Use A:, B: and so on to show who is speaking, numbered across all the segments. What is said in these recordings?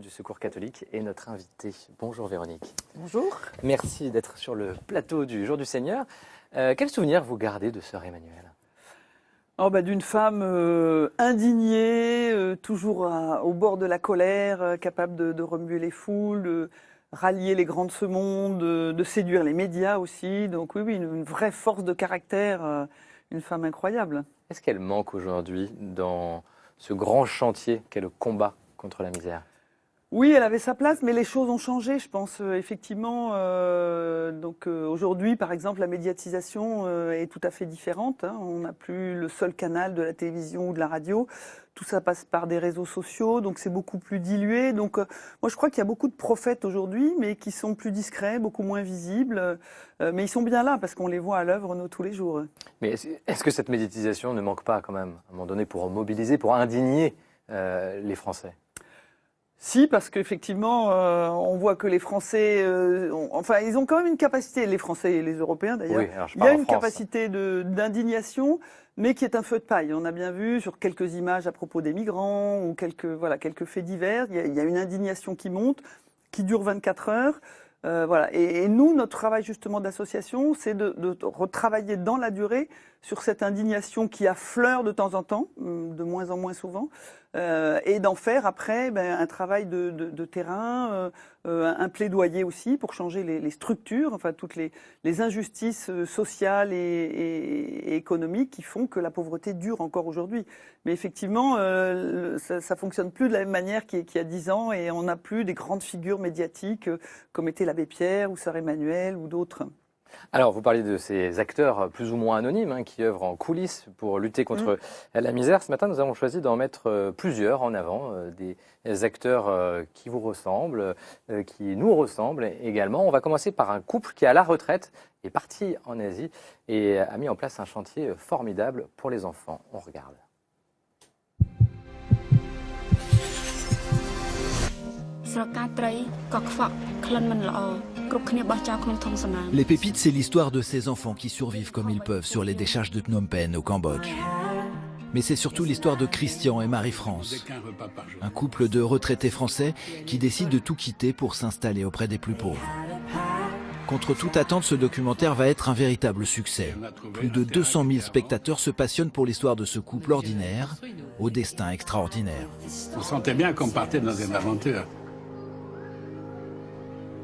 A: du Secours catholique est notre invitée. Bonjour Véronique.
B: Bonjour.
A: Merci d'être sur le plateau du Jour du Seigneur. Quel souvenir vous gardez de sœur Emmanuelle ?
B: D'une femme indignée, toujours au bord de la colère, capable de remuer les foules, de rallier les grands de ce monde, de séduire les médias aussi. Donc oui, une vraie force de caractère, une femme incroyable.
A: Est-ce qu'elle manque aujourd'hui dans ce grand chantier qu'est le combat contre la misère ?
B: Oui, elle avait sa place, mais les choses ont changé, je pense, effectivement. Aujourd'hui, par exemple, la médiatisation est tout à fait différente. On n'a plus le seul canal de la télévision ou de la radio. Tout ça passe par des réseaux sociaux, donc c'est beaucoup plus dilué. Donc, moi, je crois qu'il y a beaucoup de prophètes aujourd'hui, mais qui sont plus discrets, beaucoup moins visibles. Mais ils sont bien là, parce qu'on les voit à l'œuvre tous les jours.
A: Mais est-ce que cette médiatisation ne manque pas, quand même, à un moment donné, pour mobiliser, pour indigner les Français ?
B: Si, parce qu'effectivement, on voit que les Français, ils ont quand même une capacité, les Français et les Européens d'ailleurs,
A: oui,
B: il y a une capacité d'indignation, mais qui est un feu de paille. On a bien vu sur quelques images à propos des migrants ou quelques faits divers, il y a une indignation qui monte, qui dure 24 heures. Et nous, notre travail justement d'association, c'est de retravailler dans la durée sur cette indignation qui affleure de temps en temps, de moins en moins souvent, et d'en faire après un travail de terrain, un plaidoyer aussi pour changer les structures, enfin toutes les injustices sociales et économiques qui font que la pauvreté dure encore aujourd'hui. Mais effectivement, ça fonctionne plus de la même manière qu'il y a 10 ans et on n'a plus des grandes figures médiatiques comme était l'abbé Pierre ou sœur Emmanuelle ou d'autres.
A: Alors, vous parliez de ces acteurs plus ou moins anonymes qui œuvrent en coulisses pour lutter contre la misère. Ce matin, nous avons choisi d'en mettre plusieurs en avant, des acteurs qui vous ressemblent, qui nous ressemblent également. On va commencer par un couple qui, à la retraite, est parti en Asie et a mis en place un chantier formidable pour les enfants. On regarde.
C: Les pépites, c'est l'histoire de ces enfants qui survivent comme ils peuvent sur les décharges de Phnom Penh au Cambodge. Mais c'est surtout l'histoire de Christian et Marie-France, un couple de retraités français qui décident de tout quitter pour s'installer auprès des plus pauvres. Contre toute attente, ce documentaire va être un véritable succès. Plus de 200 000 spectateurs se passionnent pour l'histoire de ce couple ordinaire au destin extraordinaire.
D: On sentait bien qu'on partait dans une aventure.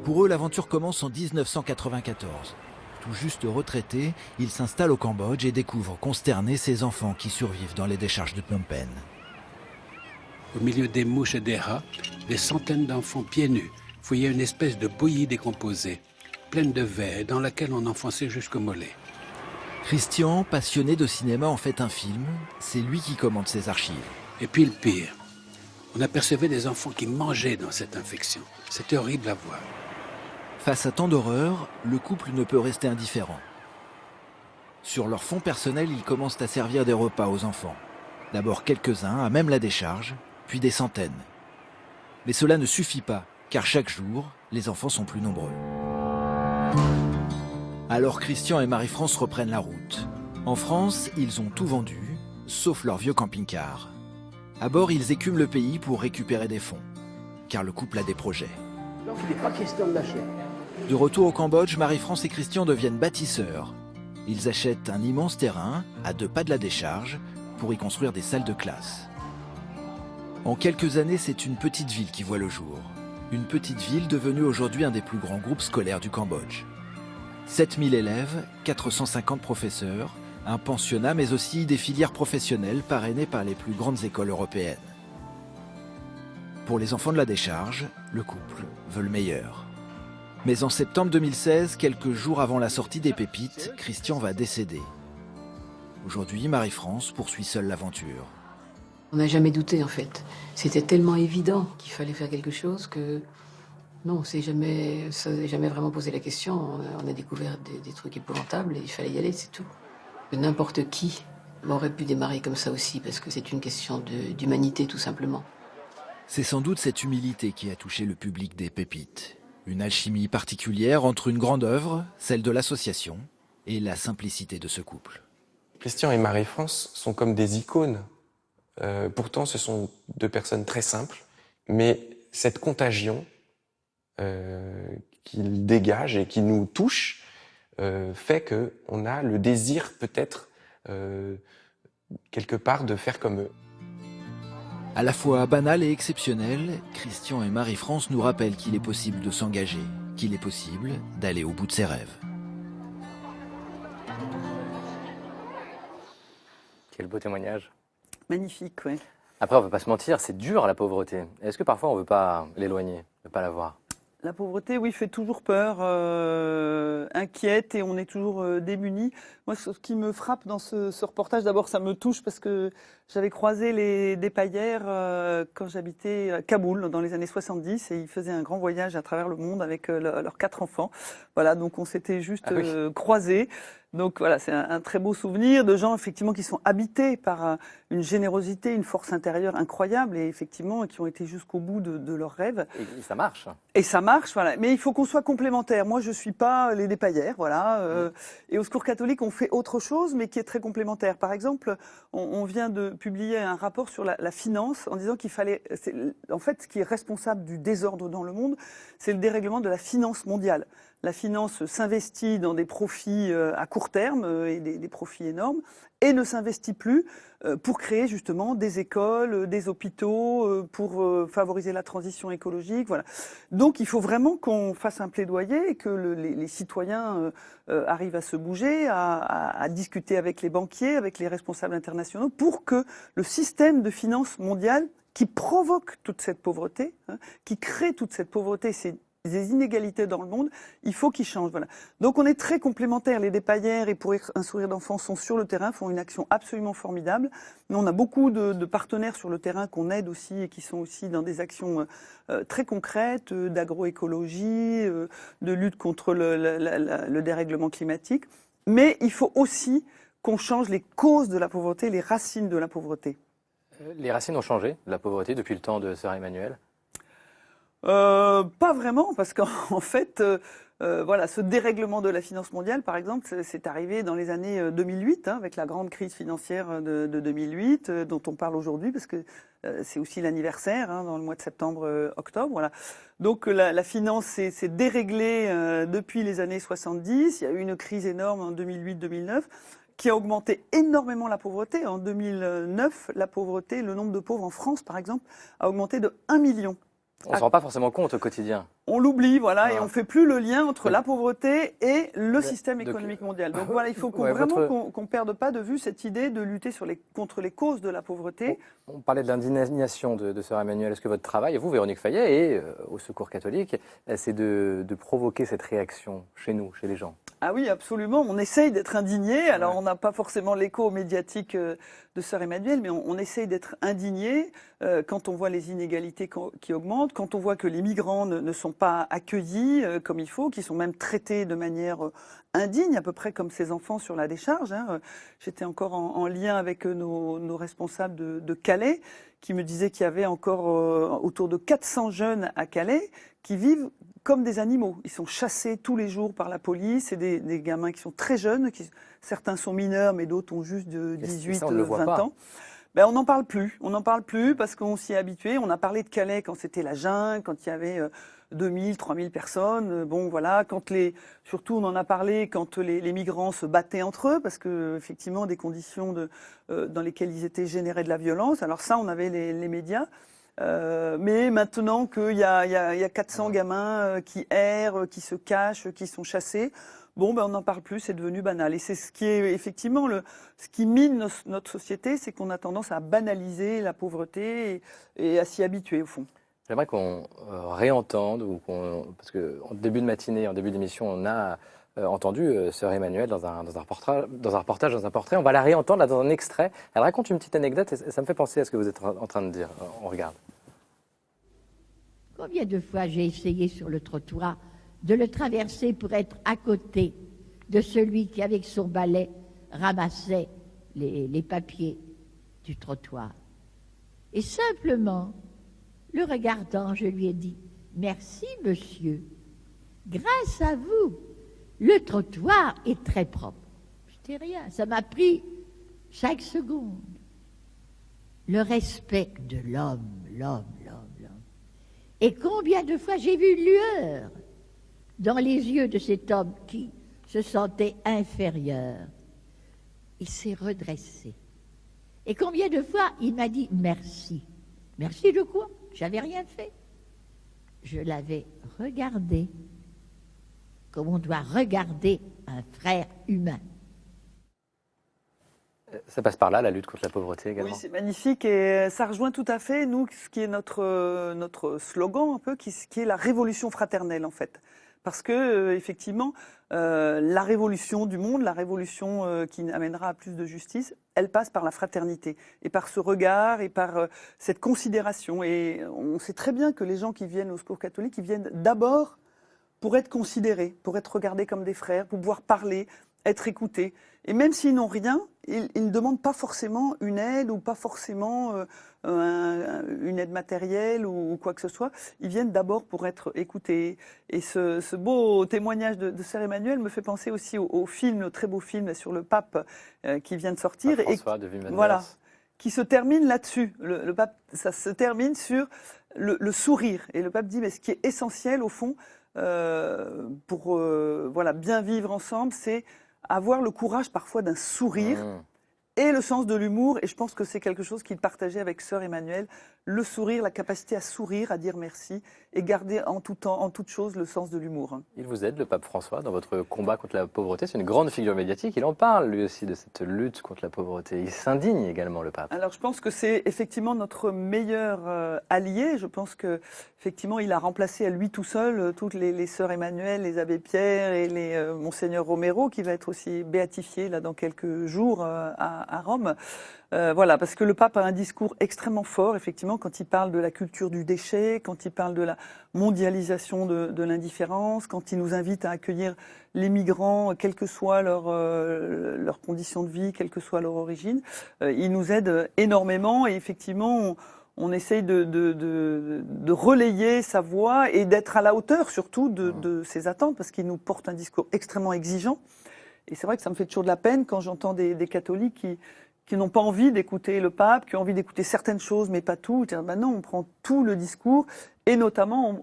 C: Pour eux, l'aventure commence en 1994. Tout juste retraités, ils s'installent au Cambodge et découvrent consternés ces enfants qui survivent dans les décharges de Phnom Penh.
D: Au milieu des mouches et des rats, des centaines d'enfants pieds nus fouillaient une espèce de bouillie décomposée, pleine de vers et dans laquelle on enfonçait jusqu'au mollet.
C: Christian, passionné de cinéma, en fait un film. C'est lui qui commande ses archives.
D: Et puis le pire, on apercevait des enfants qui mangeaient dans cette infection. C'était horrible à voir.
C: Face à tant d'horreur, le couple ne peut rester indifférent. Sur leur fonds personnel, ils commencent à servir des repas aux enfants. D'abord quelques-uns, à même la décharge, puis des centaines. Mais cela ne suffit pas, car chaque jour, les enfants sont plus nombreux. Alors Christian et Marie-France reprennent la route. En France, ils ont tout vendu, sauf leur vieux camping-car. À bord, ils écument le pays pour récupérer des fonds, car le couple a des projets.
E: Donc il n'est pas question de lâcher.
C: De retour au Cambodge, Marie-France et Christian deviennent bâtisseurs. Ils achètent un immense terrain, à 2 pas de la décharge, pour y construire des salles de classe. En quelques années, c'est une petite ville qui voit le jour. Une petite ville devenue aujourd'hui un des plus grands groupes scolaires du Cambodge. 7000 élèves, 450 professeurs, un pensionnat, mais aussi des filières professionnelles parrainées par les plus grandes écoles européennes. Pour les enfants de la décharge, le couple veut le meilleur. Mais en septembre 2016, quelques jours avant la sortie des pépites, Christian va décéder. Aujourd'hui, Marie-France poursuit seule l'aventure.
F: On n'a jamais douté en fait. C'était tellement évident qu'il fallait faire quelque chose que non, ça n'a jamais vraiment posé la question. On a découvert des trucs épouvantables et il fallait y aller, c'est tout. N'importe qui aurait pu démarrer comme ça aussi parce que c'est une question d'humanité tout simplement.
C: C'est sans doute cette humilité qui a touché le public des pépites. Une alchimie particulière entre une grande œuvre, celle de l'association, et la simplicité de ce couple.
G: Christian et Marie-France sont comme des icônes. Pourtant, ce sont 2 personnes très simples, mais cette contagion qu'il dégage et qui nous touche fait qu'on a le désir peut-être quelque part de faire comme eux.
C: À la fois banal et exceptionnel, Christian et Marie-France nous rappellent qu'il est possible de s'engager, qu'il est possible d'aller au bout de ses rêves.
A: Quel beau témoignage.
B: Magnifique, oui.
A: Après, on ne va pas se mentir, c'est dur la pauvreté. Est-ce que parfois on ne veut pas l'éloigner, ne pas la voir?
B: La pauvreté, oui, fait toujours peur, inquiète, et on est toujours démunis. Moi, ce qui me frappe dans ce reportage, d'abord, ça me touche parce que j'avais croisé des paillères quand j'habitais à Kaboul dans les années 70, et ils faisaient un grand voyage à travers le monde avec leurs 4 enfants. Voilà, donc on s'était juste croisés. Donc voilà, c'est un très beau souvenir de gens effectivement qui sont habités par une générosité, une force intérieure incroyable, et effectivement qui ont été jusqu'au bout de leurs rêves.
A: Et ça marche.
B: Et ça marche, voilà. Mais il faut qu'on soit complémentaires. Moi, je suis pas les paillères, voilà. Et au Secours catholique, on fait autre chose, mais qui est très complémentaire. Par exemple, on vient de publier un rapport sur la finance en disant qu'il fallait, en fait, ce qui est responsable du désordre dans le monde, c'est le dérèglement de la finance mondiale. La finance s'investit dans des profits à court terme et des profits énormes, et ne s'investit plus pour créer justement des écoles, des hôpitaux, pour favoriser la transition écologique. Voilà. Donc il faut vraiment qu'on fasse un plaidoyer et que les citoyens arrivent à se bouger, à discuter avec les banquiers, avec les responsables internationaux, pour que le système de finance mondiale qui provoque toute cette pauvreté, qui crée toute cette pauvreté, c'est des inégalités dans le monde, il faut qu'ils changent. Voilà. Donc on est très complémentaires. Les Despaillères et Pour un sourire d'enfant sont sur le terrain, font une action absolument formidable. Mais on a beaucoup de partenaires sur le terrain qu'on aide aussi et qui sont aussi dans des actions très concrètes, d'agroécologie, de lutte contre le dérèglement climatique. Mais il faut aussi qu'on change les causes de la pauvreté, les racines de la pauvreté.
A: Les racines ont changé de la pauvreté depuis le temps de Sœur Emmanuelle?
B: Pas vraiment, parce qu'en fait, voilà, ce dérèglement de la finance mondiale, par exemple, c'est arrivé dans les années 2008, avec la grande crise financière de 2008, dont on parle aujourd'hui, parce que c'est aussi l'anniversaire, dans le mois de septembre-octobre. Voilà. Donc la finance s'est déréglée depuis les années 70. Il y a eu une crise énorme en 2008-2009. Qui a augmenté énormément la pauvreté. En 2009, la pauvreté, le nombre de pauvres en France, par exemple, a augmenté de 1 million.
A: On ne se rend pas forcément compte au quotidien.
B: On l'oublie, voilà, et on ne fait plus le lien entre la pauvreté et le système économique mondial. Donc voilà, il faut qu'on ne perde pas de vue cette idée de lutter contre les causes de la pauvreté.
A: On parlait de l'indignation de Sœur Emmanuelle. Est-ce que votre travail, vous, Véronique Fayet, et au Secours catholique, c'est de provoquer cette réaction chez nous, chez les gens?
B: Ah oui, absolument. On essaye d'être indigné. Alors, on n'a pas forcément l'écho médiatique de Sœur Emmanuelle, mais on essaye d'être indigné quand on voit les inégalités qui augmentent, quand on voit que les migrants ne sont pas accueillis comme il faut, qui sont même traités de manière indigne, à peu près comme ces enfants sur la décharge. J'étais encore en lien avec nos responsables de Calais, qui me disaient qu'il y avait encore autour de 400 jeunes à Calais qui vivent comme des animaux. Ils sont chassés tous les jours par la police. C'est des gamins qui sont très jeunes. Certains sont mineurs, mais d'autres ont juste de 18, 20 ans. Ben, on n'en parle plus. On n'en parle plus parce qu'on s'y est habitué. On a parlé de Calais quand c'était la jungle, quand il y avait 2000, 3000 personnes. Bon, voilà. Surtout, on en a parlé quand les migrants se battaient entre eux, parce que effectivement, des conditions dans lesquelles ils étaient généraient de la violence. Alors ça, on avait les médias. Mais maintenant qu'il y a 400 gamins qui errent, qui se cachent, qui sont chassés, bon, ben on n'en parle plus, c'est devenu banal. Et c'est ce qui est effectivement ce qui mine notre société, c'est qu'on a tendance à banaliser la pauvreté et à s'y habituer au fond.
A: J'aimerais qu'on réentende, parce qu'en début de matinée, en début d'émission, on a entendu Sœur Emmanuelle dans un reportage, dans un portrait. On va la réentendre là, dans un extrait. Elle raconte une petite anecdote et ça me fait penser à ce que vous êtes en train de dire. On regarde.
H: Combien de fois j'ai essayé sur le trottoir de le traverser pour être à côté de celui qui, avec son balai, ramassait les papiers du trottoir. Et simplement, le regardant, je lui ai dit « Merci, monsieur. Grâce à vous, le trottoir est très propre. » Je dis rien, ça m'a pris 5 secondes. Le respect de l'homme. Et combien de fois j'ai vu lueur dans les yeux de cet homme qui se sentait inférieur. Il s'est redressé. Et combien de fois il m'a dit merci. Merci de quoi? J'avais rien fait. Je l'avais regardé comme on doit regarder un frère humain.
A: Ça passe par là, la lutte contre la pauvreté également.
B: Oui, c'est magnifique et ça rejoint tout à fait, nous, ce qui est notre slogan un peu, qui est la révolution fraternelle en fait. Parce que, effectivement, la révolution du monde, la révolution qui amènera à plus de justice, elle passe par la fraternité et par ce regard et par cette considération. Et on sait très bien que les gens qui viennent au Secours catholique, ils viennent d'abord pour être considérés, pour être regardés comme des frères, pour pouvoir parler, être écoutés. Et même s'ils n'ont rien, ils ne demandent pas forcément une aide ou pas forcément une aide matérielle ou quoi que ce soit. Ils viennent d'abord pour être écoutés. Et ce beau témoignage de Sœur Emmanuelle me fait penser aussi au film, le très beau film sur le pape qui vient de sortir.
A: François de Wim Wenders.
B: Voilà, qui se termine là-dessus. Le pape, ça se termine sur le sourire. Et le pape dit, mais ce qui est essentiel au fond pour bien vivre ensemble, c'est avoir le courage parfois d'un sourire et le sens de l'humour. Et je pense que c'est quelque chose qu'il partageait avec Sœur Emmanuelle. Le sourire, la capacité à sourire, à dire merci et garder en tout temps, en toute chose, le sens de l'humour.
A: Il vous aide, le pape François, dans votre combat contre la pauvreté. C'est une grande figure médiatique. Il en parle, lui aussi, de cette lutte contre la pauvreté. Il s'indigne également, le pape.
B: Alors, je pense que c'est effectivement notre meilleur allié. Je pense que effectivement, il a remplacé à lui tout seul toutes les sœurs Emmanuel, les abbés Pierre et les Monseigneur Romero, qui va être aussi béatifié là dans quelques jours à Rome. Parce que le pape a un discours extrêmement fort, effectivement, quand il parle de la culture du déchet, quand il parle de la mondialisation de l'indifférence, quand il nous invite à accueillir les migrants, quelles que soient leurs conditions de vie, quelle que soit leur origine. Il nous aide énormément et effectivement, on essaye de relayer sa voix et d'être à la hauteur surtout de ses attentes, parce qu'il nous porte un discours extrêmement exigeant. Et c'est vrai que ça me fait toujours de la peine quand j'entends des catholiques qui n'ont pas envie d'écouter le pape, qui ont envie d'écouter certaines choses, mais pas tout. Non, on prend tout le discours, et notamment,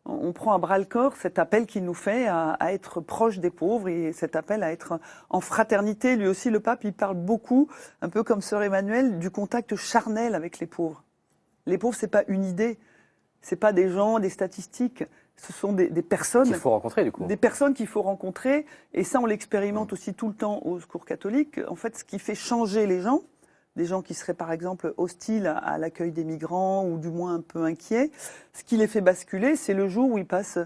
B: on prend à bras-le-corps cet appel qu'il nous fait à être proche des pauvres, et cet appel à être en fraternité. Lui aussi, le pape, il parle beaucoup, un peu comme Sœur Emmanuelle, du contact charnel avec les pauvres. Les pauvres, c'est pas une idée, c'est pas des gens, des statistiques. Ce sont des personnes
A: qu'il faut rencontrer, du coup.
B: Des personnes qu'il faut rencontrer. Et ça, on l'expérimente aussi tout le temps au Secours catholique. En fait, ce qui fait changer les gens, des gens qui seraient par exemple hostiles à l'accueil des migrants ou du moins un peu inquiets, ce qui les fait basculer, c'est le jour où ils passent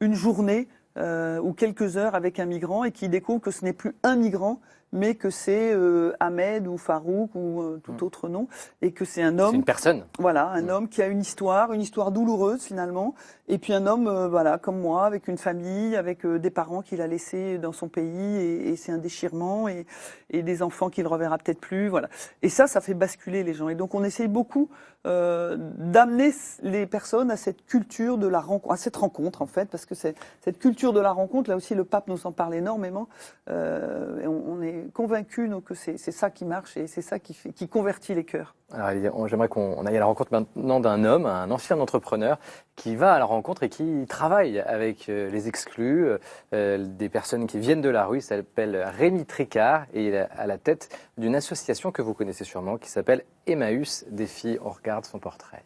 B: une journée ou quelques heures avec un migrant et qui découvrent que ce n'est plus un migrant, mais que c'est Ahmed ou Farouk ou tout autre nom, et que c'est un homme.
A: C'est une personne.
B: Voilà, un homme qui a une histoire douloureuse finalement, et puis un homme, comme moi, avec une famille, avec des parents qu'il a laissés dans son pays, et c'est un déchirement, et des enfants qu'il reverra peut-être plus, voilà. Et ça fait basculer les gens. Et donc on essaye beaucoup d'amener les personnes à cette culture de la rencontre, à cette rencontre en fait, parce que c'est cette culture de la rencontre. Là aussi, le pape nous en parle énormément. Et on est convaincus que c'est ça qui marche et c'est ça qui convertit les cœurs.
A: Alors, j'aimerais qu'on aille à la rencontre maintenant d'un homme, un ancien entrepreneur, qui va à la rencontre et qui travaille avec les exclus, des personnes qui viennent de la rue. Il s'appelle Rémi Tricard et il est à la tête d'une association que vous connaissez sûrement qui s'appelle Emmaüs Défi. On regarde son portrait.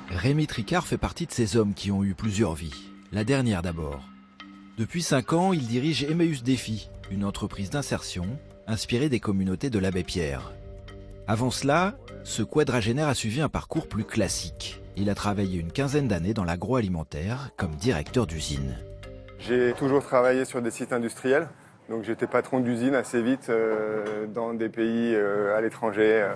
C: Rémi Tricard fait partie de ces hommes qui ont eu plusieurs vies. La dernière d'abord. Depuis 5 ans, il dirige Emmaüs Défi, une entreprise d'insertion inspirée des communautés de l'Abbé Pierre. Avant cela, ce quadragénaire a suivi un parcours plus classique. Il a travaillé une quinzaine d'années dans l'agroalimentaire comme directeur d'usine.
I: J'ai toujours travaillé sur des sites industriels, donc j'étais patron d'usine assez vite dans des pays à l'étranger,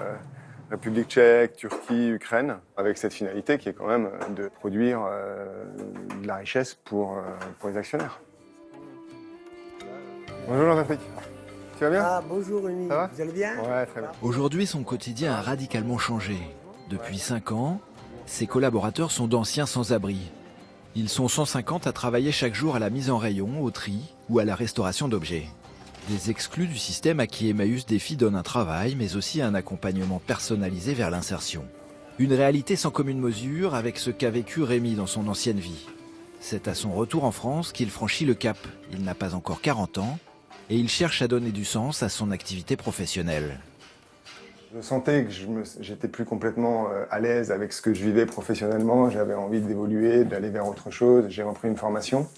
I: République tchèque, Turquie, Ukraine, avec cette finalité qui est quand même de produire de la richesse pour les actionnaires. Bonjour Jean-Patrick, tu vas bien?
E: Ah bonjour Rémi,
I: ça va?
E: Vous allez bien?
I: Ouais, très bien.
C: Aujourd'hui, son quotidien a radicalement changé. Depuis 5 ans, ses collaborateurs sont d'anciens sans-abri. Ils sont 150 à travailler chaque jour à la mise en rayon, au tri ou à la restauration d'objets. Des exclus du système à qui Emmaüs Défi donne un travail, mais aussi un accompagnement personnalisé vers l'insertion. Une réalité sans commune mesure avec ce qu'a vécu Rémi dans son ancienne vie. C'est à son retour en France qu'il franchit le cap. Il n'a pas encore 40 ans et il cherche à donner du sens à son activité professionnelle.
I: Je sentais que j'étais plus complètement à l'aise avec ce que je vivais professionnellement. J'avais envie d'évoluer, d'aller vers autre chose. J'ai repris une formation.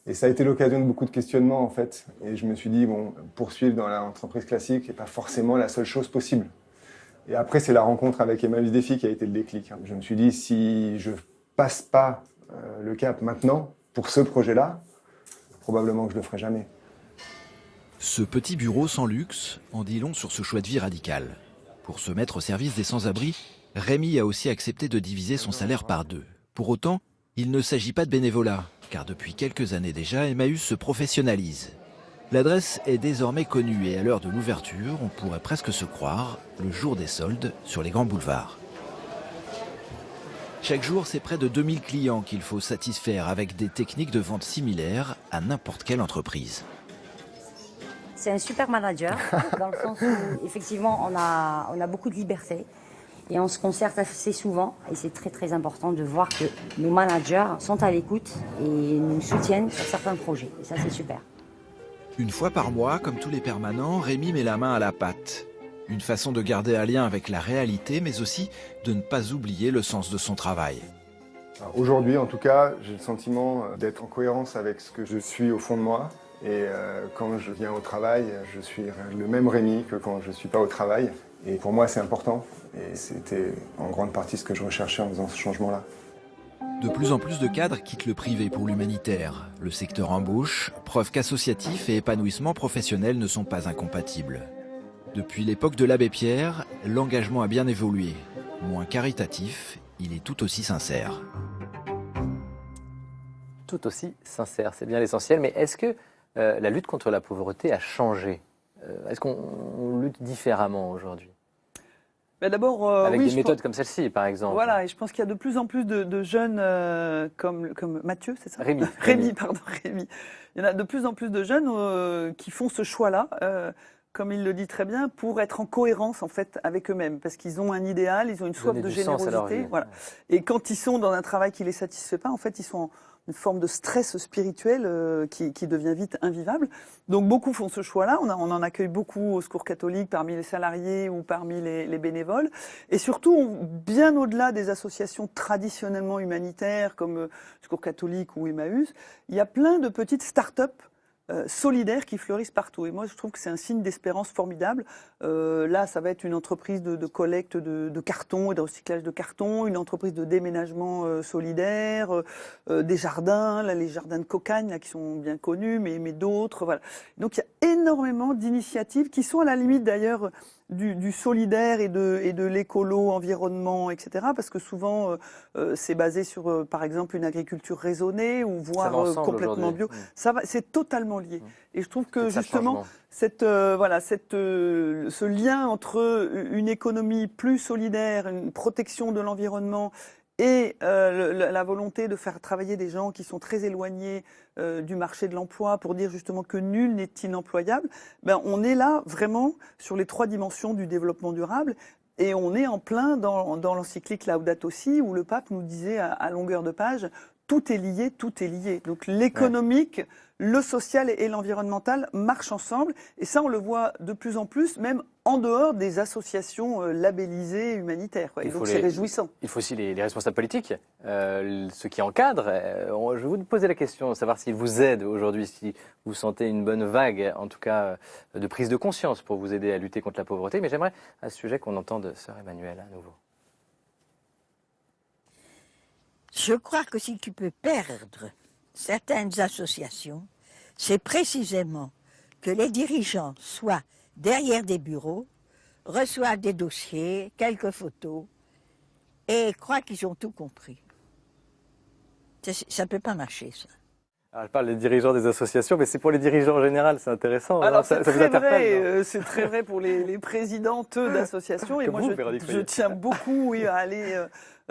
I: Et ça a été l'occasion de beaucoup de questionnements, en fait. Et je me suis dit, bon, poursuivre dans l'entreprise classique n'est pas forcément la seule chose possible. Et après, c'est la rencontre avec Emmaüs Défi qui a été le déclic. Je me suis dit, si je passe pas le cap maintenant, pour ce projet-là, probablement que je le ferai jamais.
C: Ce petit bureau sans luxe en dit long sur ce choix de vie radical. Pour se mettre au service des sans-abri, Rémi a aussi accepté de diviser son salaire par 2. Pour autant, il ne s'agit pas de bénévolat, car depuis quelques années déjà, Emmaüs se professionnalise. L'adresse est désormais connue et à l'heure de l'ouverture, on pourrait presque se croire le jour des soldes sur les grands boulevards. Chaque jour, c'est près de 2000 clients qu'il faut satisfaire avec des techniques de vente similaires à n'importe quelle entreprise.
J: C'est un super manager, dans le sens où, effectivement, on a beaucoup de liberté et on se concerte assez souvent. Et c'est très, très important de voir que nos managers sont à l'écoute et nous soutiennent sur certains projets. Et ça, c'est super.
C: Une fois par mois, comme tous les permanents, Rémi met la main à la pâte. Une façon de garder un lien avec la réalité, mais aussi de ne pas oublier le sens de son travail.
I: Aujourd'hui, en tout cas, j'ai le sentiment d'être en cohérence avec ce que je suis au fond de moi. Et quand je viens au travail, je suis le même Rémi que quand je ne suis pas au travail. Et pour moi, c'est important. Et c'était en grande partie ce que je recherchais en faisant ce changement-là.
C: De plus en plus de cadres quittent le privé pour l'humanitaire. Le secteur embauche, preuve qu'associatif et épanouissement professionnel ne sont pas incompatibles. Depuis l'époque de l'abbé Pierre, l'engagement a bien évolué. Moins caritatif, il est tout aussi sincère.
A: Tout aussi sincère, c'est bien l'essentiel. Mais est-ce que la lutte contre la pauvreté a changé? Est-ce qu'on lutte différemment aujourd'hui?
B: D'abord,
A: avec
B: oui,
A: des méthodes comme celle-ci, par exemple.
B: Voilà, et je pense qu'il y a de plus en plus de jeunes comme Mathieu, c'est ça?
A: Rémi.
B: Rémi. Il y en a de plus en plus de jeunes qui font ce choix-là, comme il le dit très bien, pour être en cohérence en fait avec eux-mêmes, parce qu'ils ont un idéal, ils ont une soif de générosité, voilà. Et quand ils sont dans un travail qui les satisfait pas, en fait, ils sont en une forme de stress spirituel qui devient vite invivable. Donc beaucoup font ce choix-là. On en accueille beaucoup au Secours catholique parmi les salariés ou parmi les bénévoles. Et surtout, bien au-delà des associations traditionnellement humanitaires comme Secours catholique ou Emmaüs, il y a plein de petites start-up solidaires qui fleurissent partout. Et moi, je trouve que c'est un signe d'espérance formidable. Là, ça va être une entreprise de collecte de cartons et de recyclage de cartons, une entreprise de déménagement solidaire, des jardins, là, les jardins de Cocagne, là, qui sont bien connus, mais d'autres. Voilà. Donc, il y a énormément d'initiatives qui sont à la limite, d'ailleurs, du solidaire et de l'écolo, environnement, etc. Parce que souvent, c'est basé sur, par exemple, une agriculture raisonnée ou voire complètement bio. Ça va, c'est totalement lié. Et je trouve que justement, ce lien entre une économie plus solidaire, une protection de l'environnement et la volonté de faire travailler des gens qui sont très éloignés du marché de l'emploi pour dire justement que nul n'est inemployable, on est là vraiment sur les 3 dimensions du développement durable. Et on est en plein dans l'encyclique Laudato Si, où le pape nous disait à longueur de page, tout est lié, tout est lié. Donc l'économique, le social et l'environnemental marchent ensemble. Et ça, on le voit de plus en plus, même en dehors des associations labellisées humanitaires. Et donc c'est réjouissant.
A: Il faut aussi les responsables politiques, ceux qui encadrent. Je vais vous poser la question, savoir s'ils vous aident aujourd'hui, si vous sentez une bonne vague, en tout cas, de prise de conscience pour vous aider à lutter contre la pauvreté. Mais j'aimerais, à ce sujet, qu'on entende Sœur Emmanuelle à nouveau.
H: Je crois que si tu peux perdre certaines associations, c'est précisément que les dirigeants soient derrière des bureaux, reçoivent des dossiers, quelques photos, et croient qu'ils ont tout compris. Ça ne peut pas marcher, ça.
A: Alors, je parle des dirigeants des associations, mais c'est pour les dirigeants en général, c'est intéressant.
B: Alors, ça vous interpelle, c'est très vrai pour les présidentes d'associations. Et moi, je tiens beaucoup à aller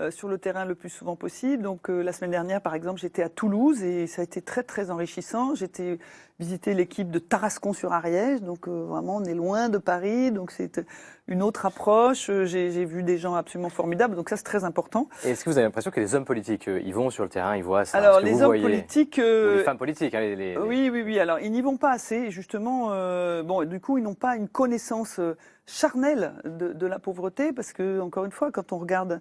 B: sur le terrain le plus souvent possible. Donc la semaine dernière, par exemple, j'étais à Toulouse et ça a été très très enrichissant. J'étais visiter l'équipe de Tarascon-sur-Ariège, donc vraiment on est loin de Paris, donc c'est une autre approche. J'ai vu des gens absolument formidables, donc ça c'est très important.
A: Et est-ce que vous avez l'impression que les hommes politiques, ils vont sur le terrain, ils voient ça?
B: Alors
A: est-ce que
B: les
A: vous
B: hommes
A: voyez...
B: politiques,
A: Ou les femmes politiques, hein,
B: oui. Alors ils n'y vont pas assez. Et justement, bon, du coup ils n'ont pas une connaissance charnelle de la pauvreté, parce que encore une fois, quand on regarde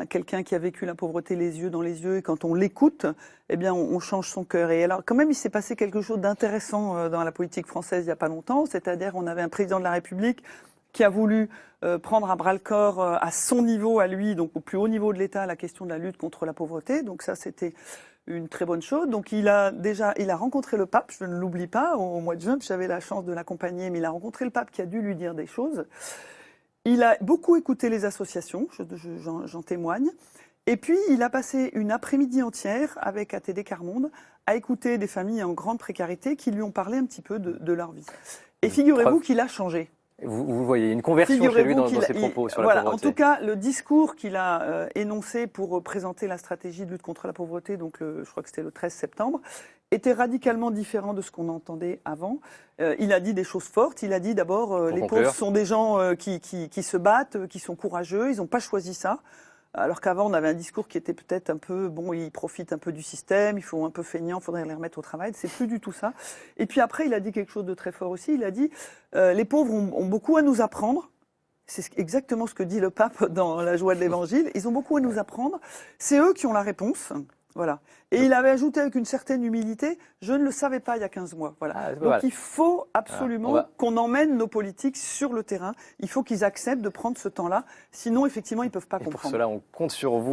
B: quelqu'un qui a vécu la pauvreté les yeux dans les yeux et quand on l'écoute, eh bien on change son cœur. Et alors quand même il s'est passé quelque chose d'intéressant dans la politique française il n'y a pas longtemps, c'est-à-dire on avait un président de la République qui a voulu prendre à bras-le-corps à son niveau à lui, donc au plus haut niveau de l'État, la question de la lutte contre la pauvreté. Donc ça c'était une très bonne chose. Donc il a rencontré le pape, je ne l'oublie pas, au mois de juin, j'avais la chance de l'accompagner, mais il a rencontré le pape qui a dû lui dire des choses. Il a beaucoup écouté les associations, j'en témoigne. Et puis il a passé une après-midi entière avec ATD Quart Monde à écouter des familles en grande précarité qui lui ont parlé un petit peu de leur vie. Et figurez-vous qu'il a changé.
A: Vous voyez une conversion chez lui dans ses propos sur la pauvreté.
B: En tout cas, le discours qu'il a énoncé pour présenter la stratégie de lutte contre la pauvreté, donc je crois que c'était le 13 septembre, était radicalement différent de ce qu'on entendait avant. Il a dit des choses fortes. Il a dit d'abord, les pauvres sont des gens qui se battent, qui sont courageux. Ils n'ont pas choisi ça. Alors qu'avant, on avait un discours qui était peut-être un peu, bon, ils profitent un peu du système, ils sont un peu feignants, il faudrait les remettre au travail. C'est plus du tout ça. Et puis après, il a dit quelque chose de très fort aussi. Il a dit, les pauvres ont beaucoup à nous apprendre. C'est exactement ce que dit le pape dans La joie de l'Évangile. Ils ont beaucoup à nous apprendre. C'est eux qui ont la réponse. Voilà. Et il avait ajouté avec une certaine humilité, je ne le savais pas il y a 15 mois. Voilà. Donc il faut absolument qu'on emmène nos politiques sur le terrain. Il faut qu'ils acceptent de prendre ce temps-là. Sinon, effectivement, ils ne peuvent pas comprendre.
A: Pour cela, on compte sur vous.